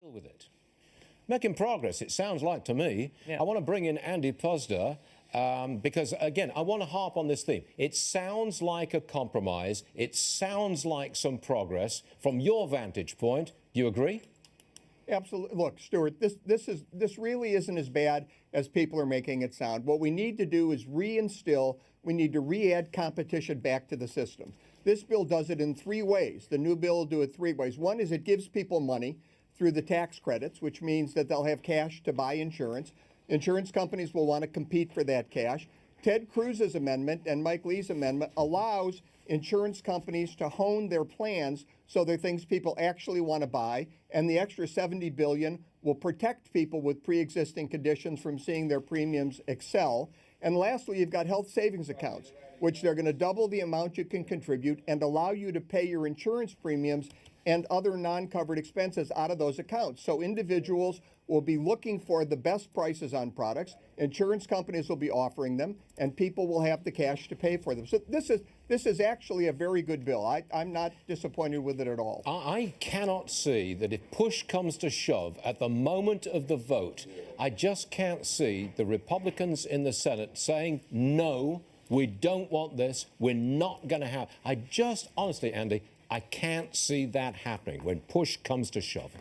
with it. Making progress, it sounds like to me. Yeah. I want to bring in Andy Puzder because, again, I want to harp on this theme. It sounds like a compromise. It sounds like some progress. From your vantage point, do you agree? Absolutely. Look, Stuart, this really isn't as bad as people are making it sound. What we need to do is reinstill, we need to re-add competition back to the system. This bill does it in 3 ways. The new bill will do it 3 ways. One is it gives people money through the tax credits, which means that they'll have cash to buy insurance. Insurance companies will want to compete for that cash. Ted Cruz's amendment and Mike Lee's amendment allows insurance companies to hone their plans so they're things people actually want to buy, and the extra $70 billion will protect people with pre-existing conditions from seeing their premiums excel. And lastly, you've got health savings accounts, which they're going to double the amount you can contribute and allow you to pay your insurance premiums and other non-covered expenses out of those accounts. So individuals will be looking for the best prices on products, insurance companies will be offering them, and people will have the cash to pay for them. So this is actually a very good bill. I'm not disappointed with it at all. I cannot see that if push comes to shove at the moment of the vote, I just can't see the Republicans in the Senate saying, no, we don't want this, we're not going to have. I just, honestly, Andy, I can't see that happening when push comes to shove.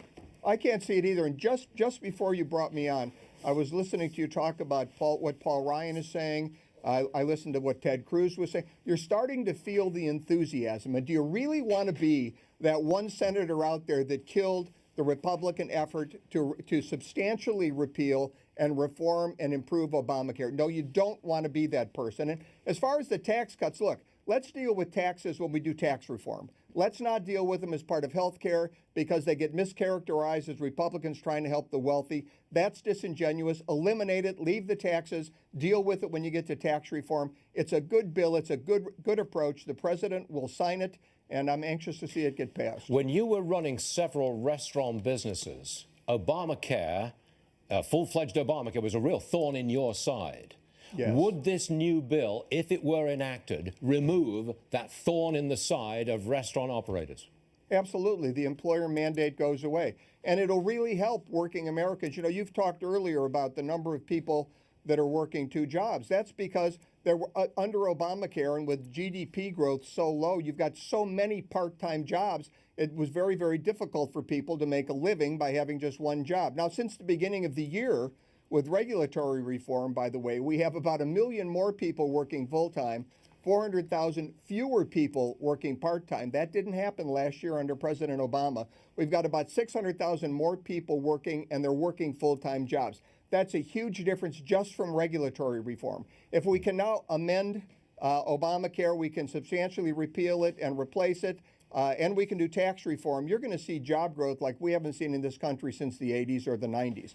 I can't see it either. And just before you brought me on, I was listening to you talk about what Paul Ryan is saying. I listened to what Ted Cruz was saying. You're starting to feel the enthusiasm. And do you really want to be that one senator out there that killed the Republican effort to substantially repeal and reform and improve Obamacare? No, you don't want to be that person. And as far as the tax cuts, look, let's deal with taxes when we do tax reform. Let's not deal with them as part of health care because they get mischaracterized as Republicans trying to help the wealthy. That's disingenuous. Eliminate it. Leave the taxes. Deal with it when you get to tax reform. It's a good bill. It's a good approach. The president will sign it, and I'm anxious to see it get passed. When you were running several restaurant businesses, Obamacare, full-fledged Obamacare, was a real thorn in your side. Yes. Would this new bill, if it were enacted, remove that thorn in the side of restaurant operators? Absolutely. The employer mandate goes away. And it'll really help working Americans. You know, you've talked earlier about the number of people that are working 2 jobs. That's because there were, under Obamacare and with GDP growth so low, you've got so many part-time jobs. It was very, very difficult for people to make a living by having just one job. Now, since the beginning of the year, with regulatory reform, by the way, we have about 1 million more people working full-time, 400,000 fewer people working part-time. That didn't happen last year under President Obama. We've got about 600,000 more people working, and they're working full-time jobs. That's a huge difference just from regulatory reform. If we can now amend Obamacare, we can substantially repeal it and replace it, and we can do tax reform, you're going to see job growth like we haven't seen in this country since the 80s or the 90s.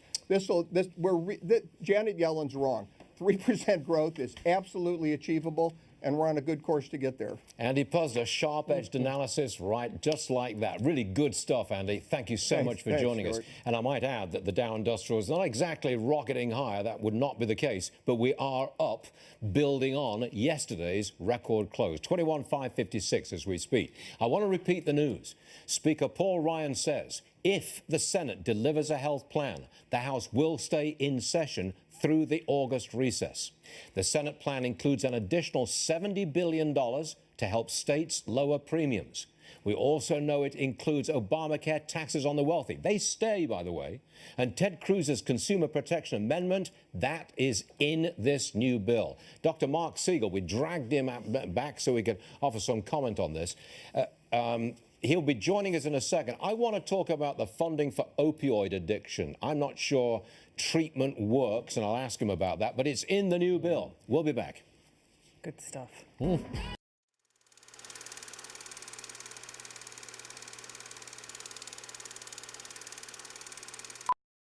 Janet Yellen's wrong. 3% growth is absolutely achievable, and we're on a good course to get there. Andy Puzder, sharp-edged analysis, right, just like that. Really good stuff, Andy. Thank you so much for joining us. And I might add that the Dow Industrial is not exactly rocketing higher. That would not be the case, but we are up, building on yesterday's record close, 21,556 as we speak. I want to repeat the news. Speaker Paul Ryan says, if the Senate delivers a health plan, the House will stay in session through the August recess. The Senate plan includes an additional $70 billion to help states lower premiums. We also know it includes Obamacare taxes on the wealthy. They stay, by the way. And Ted Cruz's Consumer Protection Amendment, that is in this new bill. Dr. Mark Siegel, we dragged him back so he could offer some comment on this. He'll be joining us in a second. I want to talk about the funding for opioid addiction. I'm not sure treatment works, and I'll ask him about that, but it's in the new bill. We'll be back. Good stuff.